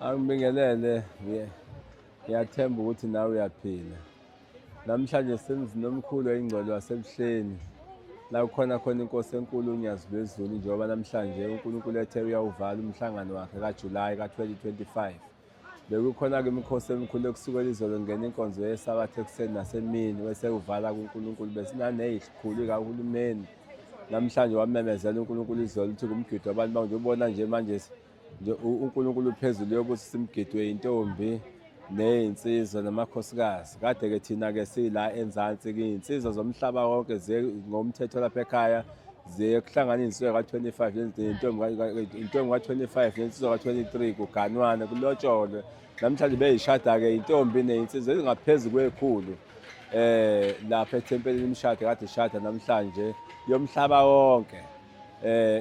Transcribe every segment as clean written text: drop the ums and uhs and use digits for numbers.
Angibingelele, ngiyathemba ukuthi nawe uyaphila. Namhlanje nomkhulu oyingcwele wasebuhleni la kukhona khona inkosi enkulu uNyazi lwezulu njengoba namhlanje uNkulunkulu ethe uyawuvala umhlangano wakhe kaJulayi ka-2025. Bekukhona-ke imikhosi emikhulu ekusukela izolo ngena inkonzo yesabatha ekuseni nasemini wesewuvala kuNkulunkulu besinaney'khulu kahulumeni. Namhlanje wamemezela uNkulunkulu izolo ukuthi kumgido abantu banje ubona nje manje uNkulunkulu phezulu yobusisa imgido yintombi neyinsizwa namakhosikazi. Kade-ke thina-ke sila enzansi-ke iy'nsizwa zomhlaba wonke ngomthetho lapha ekhaya kuhlangana iy'nsizwa ka-25 intombi ka-25 nensizwa ka-23 kuganwane kulotsholwe. Namhlanje beyishada-ke intombi neyinsizwa ezingaphezu kwekhulu lapha ethempelini imishado kade ishada namhlanje yomhlaba wonke.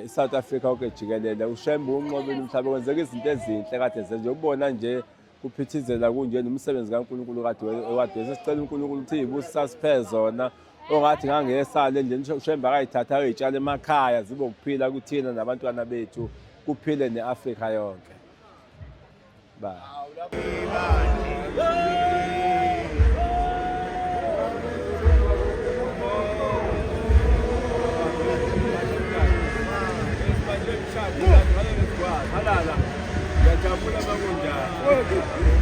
I-South Africa wonke jikelele uShembe unqobile umhlaba kwenzeka izinto ezinhle kade zenze ubona nje kuphithizela kunje nomsebenzi kaNkulunkulu kade sesicela uNkulunkulu ukuthi iy'busa siphe zona ongathi ngangesale endlini uShembe akayithatha ayitshala emakhaya zibe ukuphila kuthina nabantwana bethu kuphile ne-Afrika yonke. Halala, ngiyajabula makunjani.